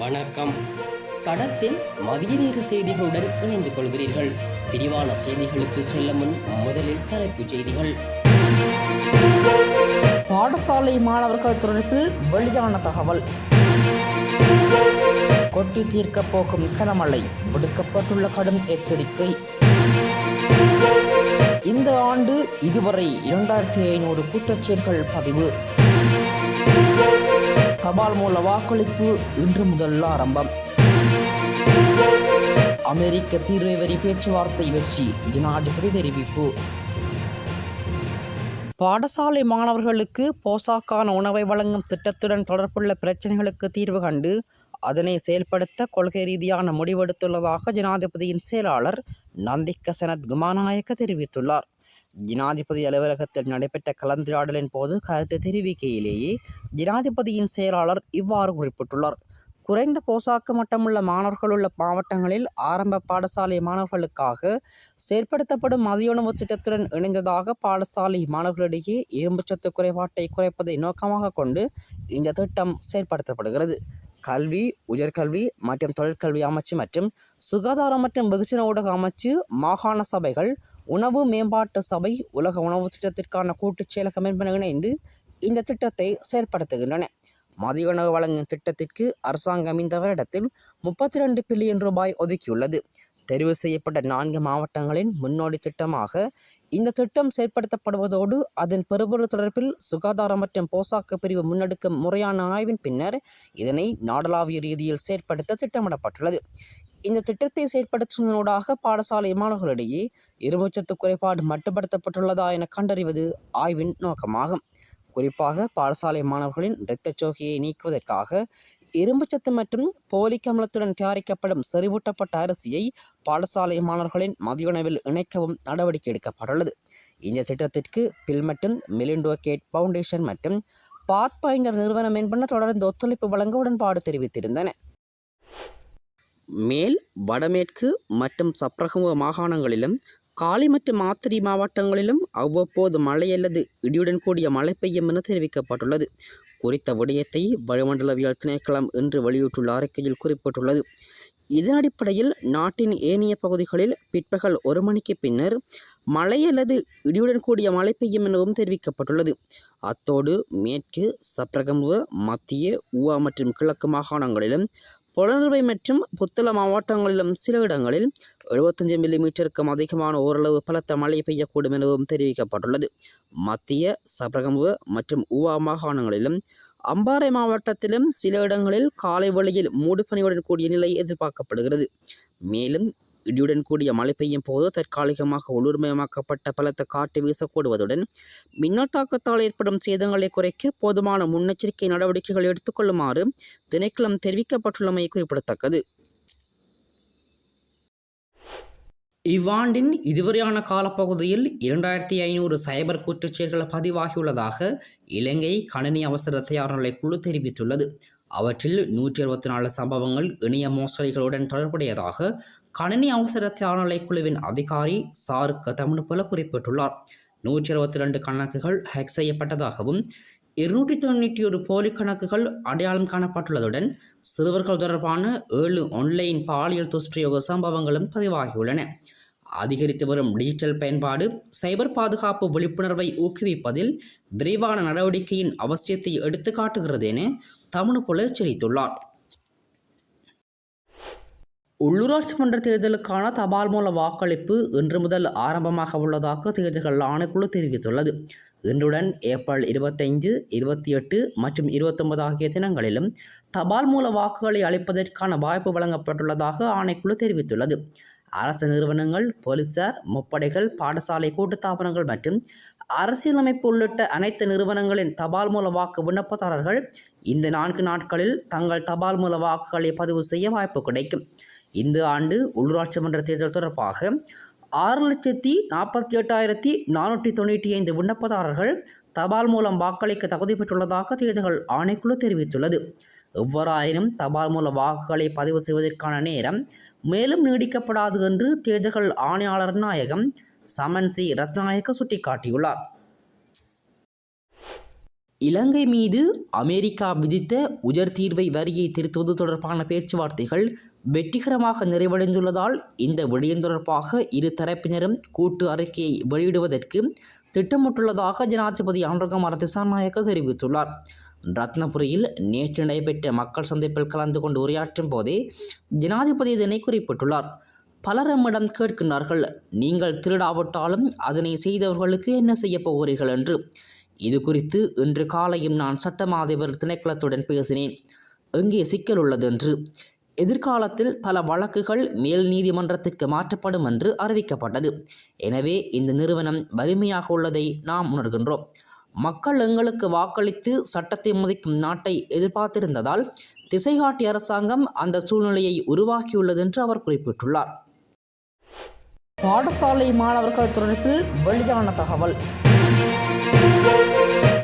வணக்கம். தடத்தின் மதிய நேர செய்திகளுடன் இணைந்து கொள்கிறீர்கள். விரிவான செய்திகளுக்கு செல்ல முன் முதலில் தலைப்புச் செய்திகள். பாடசாலை மாணவர்கள் தொடர்பில் வெளியான தகவல். கொட்டி தீர்க்கப் போகும் கனமழை, விடுக்கப்பட்டுள்ள கடும் எச்சரிக்கை. இந்த ஆண்டு இதுவரை 2500 குற்றச்செயல்கள் பதிவு. தபால் மூல வாக்களிப்பு இன்று முதல் ஆரம்பம். அமெரிக்க தீர்வை வரி பேச்சுவார்த்தை வெற்றி, ஜனாதிபதி தெரிவிப்பு. பாடசாலை மாணவர்களுக்கு போசாக்கான உணவை வழங்கும் திட்டத்துடன் தொடர்புள்ள பிரச்சினைகளுக்கு தீர்வு கண்டு அதனை செயல்படுத்த கொள்கை ரீதியான முடிவெடுத்துள்ளதாக ஜனாதிபதியின் செயலாளர் நந்திக்க சனத் குமாநாயக்க தெரிவித்துள்ளார். ஜனாதிபதி அலுவலகத்தில் நடைபெற்ற கலந்துரையாடலின் போது கருத்து தெரிவிக்கையிலேயே ஜனாதிபதியின் செயலாளர் இவ்வாறு குறிப்பிட்டுள்ளார். குறைந்த போசாக்கு மட்டமுள்ள மாணவர்களுள்ள மாவட்டங்களில் ஆரம்ப பாடசாலை மாணவர்களுக்காக செயற்படுத்தப்படும் மதிய உணவு திட்டத்துடன் இணைந்ததாக பாடசாலை மாணவர்களிடையே இரும்புச்சத்து குறைபாட்டை குறைப்பதை நோக்கமாக கொண்டு இந்த திட்டம் செயற்படுத்தப்படுகிறது. கல்வி, உயர்கல்வி மற்றும் தொழிற்கல்வி அமைச்சு மற்றும் சுகாதாரம் மற்றும் வெகுஜன ஊடக அமைச்சு, மாகாண சபைகள், உணவு மேம்பாட்டு சபை, உலக உணவு திட்டத்திற்கான கூட்டுச் செயலகம் என்பன இணைந்து இந்த திட்டத்தை செயல்படுத்துகின்றன. மதிய உணவு வழங்கும் திட்டத்திற்கு அரசாங்கம் இந்த வருடத்தில் 32 பில்லியன் ரூபாய் ஒதுக்கியுள்ளது. தெரிவு செய்யப்பட்ட 4 மாவட்டங்களின் முன்னோடி திட்டமாக இந்த திட்டம் செயல்படுத்தப்படுவதோடு அதன் பெறுபொருள் தொடர்பில் சுகாதாரம் மற்றும் போசாக்கு பிரிவு முன்னெடுக்கும் முறையான ஆய்வின் பின்னர் இதனை நாடளாவிய ரீதியில் செயற்படுத்த திட்டமிடப்பட்டுள்ளது. இந்த திட்டத்தை செயற்படுத்துவதனூடாக பாடசாலை மாணவர்களிடையே இரும்புச்சத்து குறைபாடு மட்டுப்படுத்தப்பட்டுள்ளதா என கண்டறிவது ஆய்வின் நோக்கமாகும். குறிப்பாக பாடசாலை மாணவர்களின் இரத்தச்சோகையை நீக்குவதற்காக இரும்புச்சத்து மற்றும் போலிக் அமிலத்துடன் தயாரிக்கப்படும் செறிவூட்டப்பட்ட அரிசியை பாடசாலை மாணவர்களின் மதியுணவில் இணைக்கவும் நடவடிக்கை எடுக்கப்பட்டுள்ளது. இந்த திட்டத்திற்கு பில் மற்றும் மெலிண்டா கேட்ஸ் ஃபவுண்டேஷன் மற்றும் பாத்ஃபைண்டர் நிறுவனம் என்பன தொடர்ந்து ஒத்துழைப்பு வழங்க உடன்பாடு தெரிவித்திருந்தன. மேல், வடமேற்கு மற்றும் சப்ரகமுவ மாகாணங்களிலும் காலி மற்றும் மாத்தறை மாவட்டங்களிலும் அவ்வப்போது மழை அல்லது இடியுடன் கூடிய மழை பெய்யும் என தெரிவிக்கப்பட்டுள்ளது. குறித்த விடயத்தை வளிமண்டலவியல் திணைக்களம் இன்று வெளியிட்டுள்ள அறிக்கையில் குறிப்பிட்டுள்ளது. இதன் அடிப்படையில் நாட்டின் ஏனைய பகுதிகளில் பிற்பகல் 1 மணிக்கு பின்னர் மழை அல்லது இடியுடன் கூடிய மழை பெய்யும் எனவும் தெரிவிக்கப்பட்டுள்ளது. அத்தோடு மேற்கு, சப்ரகமுவ, மத்திய, ஊவா மற்றும் கிழக்கு மாகாணங்களிலும் பொலனறுவை மற்றும் புத்தள மாவட்டங்களிலும் சில இடங்களில் 75 மில்லிமீட்டருக்கும் அதிகமான ஓரளவு பலத்த மழை பெய்யக்கூடும் எனவும் தெரிவிக்கப்பட்டுள்ளது. மத்திய, சப்ரகமுவ மற்றும் ஊவா மாகாணங்களிலும் அம்பாறை மாவட்டத்திலும் சில இடங்களில் காலை வேளையில் மூடுபனியுடன் கூடிய நிலை எதிர்பார்க்கப்படுகிறது. மேலும் இடியுடன் கூடிய மழை பெய்யும் போது தற்காலிகமாக உள்ளூர்மயமாக்கப்பட்ட பலத்த காற்று வீசக்கூடுவதுடன் மின்னல் தாக்கத்தால் ஏற்படும் சேதங்களை குறைக்க போதுமான முன்னெச்சரிக்கை நடவடிக்கைகள் எடுத்துக்கொள்ளுமாறு திணைக்களம் தெரிவிக்கப்பட்டுள்ளமை குறிப்பிடத்தக்கது. இவ்வாண்டின் இதுவரையான காலப்பகுதியில் 2500 சைபர் குற்றச்செயல்கள் பதிவாகியுள்ளதாக இலங்கை கணினி அவசர தயார்நிலை குழு தெரிவித்துள்ளது. அவற்றில் 164 சம்பவங்கள் இணைய மோசடிகளுடன் தொடர்புடையதாக கணினி அவசர தயார்நிலை குழுவின் அதிகாரி சாருக்க தமிழ்போல குறிப்பிட்டுள்ளார். 162 கணக்குகள் ஹேக் செய்யப்பட்டதாகவும் 291 போலி கணக்குகள் அடையாளம் காணப்பட்டுள்ளதுடன் சிறுவர்கள் தொடர்பான 7 ஆன்லைன் பாலியல் துஷ்பிரயோக சம்பவங்களும் பதிவாகியுள்ளன. அதிகரித்து வரும் டிஜிட்டல் பயன்பாடு சைபர் பாதுகாப்பு விழிப்புணர்வை ஊக்குவிப்பதில் விரைவான நடவடிக்கையின் அவசியத்தை எடுத்து காட்டுகிறது என தமிழ்போல எச்சரித்துள்ளார். உள்ளூராட்சி மன்ற தேர்தலுக்கான தபால் மூல வாக்களிப்பு இன்று முதல் ஆரம்பமாக உள்ளதாக தேர்தல்கள் ஆணைக்குழு தெரிவித்துள்ளது. இன்றுடன் ஏப்ரல் 25, 28 மற்றும் 29 ஆகிய தினங்களிலும் தபால் மூல வாக்குகளை அளிப்பதற்கான வாய்ப்பு வழங்கப்பட்டுள்ளதாக ஆணைக்குழு தெரிவித்துள்ளது. அரசு நிறுவனங்கள், போலீசார், முப்படைகள், பாடசாலை கூட்டுத்தாபனங்கள் மற்றும் அரசியலமைப்பு உள்ளிட்ட அனைத்து நிறுவனங்களின் தபால் மூல வாக்கு விண்ணப்பதாரர்கள் இந்த 4 நாட்களில் தங்கள் தபால் மூல வாக்குகளை பதிவு செய்ய வாய்ப்பு கிடைக்கும். இந்த ஆண்டு உள்ளூராட்சி மன்ற தேர்தல் தொடர்பாக 6,48,495 விண்ணப்பதாரர்கள் தபால் மூலம் வாக்களிக்க தகுதி பெற்றுள்ளதாக தேர்தல்கள் ஆணைக்குழு தெரிவித்துள்ளது. எவ்வாறாயினும் தபால் மூல வாக்குகளை பதிவு செய்வதற்கான நேரம் மேலும் நீடிக்கப்படாது என்று தேர்தல்கள் ஆணையாளர் நாயகம் சமன் சி ரத்நாயக்க சுட்டிக்காட்டியுள்ளார். இலங்கை மீது அமெரிக்கா விதித்த உயர் தீர்வை வரியை திருத்துவது தொடர்பான பேச்சுவார்த்தைகள் வெற்றிகரமாக நிறைவடைந்துள்ளதால் இந்த விடயம் தொடர்பாக இரு தரப்பினரும் கூட்டு அறிக்கையை வெளியிடுவதற்கு திட்டமிட்டுள்ளதாக ஜனாதிபதி அனுரகுமார திசாநாயக்க தெரிவித்துள்ளார். ரத்னபுரியில் நேற்று நடைபெற்ற மக்கள் சந்திப்பில் கலந்து கொண்டு உரையாற்றும் போதே ஜனாதிபதி இதனை குறிப்பிட்டுள்ளார். பலரிடம் கேட்கின்றார்கள், நீங்கள் திருடாவிட்டாலும் அதனை செய்தவர்களுக்கு என்ன செய்ய போகிறீர்கள் என்று. இது குறித்து இன்று காலையும் நான் சட்டமா அதிபர் திணைக்களத்துடன் பேசினேன். எங்கே சிக்கல் உள்ளது என்று. எதிர்காலத்தில் பல வழக்குகள் மேல் நீதிமன்றத்திற்கு மாற்றப்படும் என்று அறிவிக்கப்பட்டது. எனவே இந்த நிறுவனம் வலிமையாக உள்ளதை நாம் உணர்கின்றோம். மக்கள் எங்களுக்கு வாக்களித்து சட்டத்தை மதிக்கும் நாட்டை எதிர்பார்த்திருந்ததால் திசைகாட்டி அரசாங்கம் அந்த சூழ்நிலையை உருவாக்கியுள்ளது என்று அவர் குறிப்பிட்டுள்ளார். பாடசாலை மாணவர்கள் தொடர்பில் வெளியான தகவல்.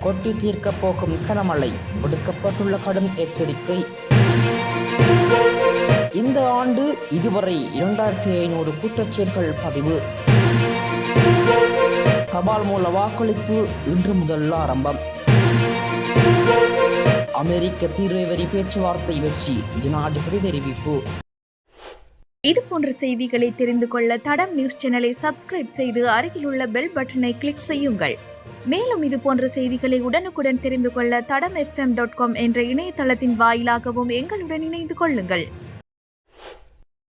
கொட்டி தீர்க்கப் போகும் கனமழை, விடுக்கப்பட்டுள்ள கடும் எச்சரிக்கை. இந்த ஆண்டு இதுவரை 2500 குற்றச்செயல்கள் பதிவு. தபால் மூல வாக்களிப்பு இன்று முதல் ஆரம்பம். அமெரிக்க தீர்வை வரி பேச்சுவார்த்தை வெற்றி, ஜனாதிபதி தெரிவிப்பு. இது போன்ற செய்திகளை தெரிந்து கொள்ள தடம் நியூஸ் சேனலை சப்ஸ்கிரைப் செய்து அருகில் உள்ள பெல் பட்டனை கிளிக் செய்யுங்கள். மேலும் இது போன்ற செய்திகளை உடனுக்குடன் தெரிந்து கொள்ள தடம் FM.com என்ற இணையதளத்தின் வாயிலாகவும் எங்களுடன் இணைந்து கொள்ளுங்கள்.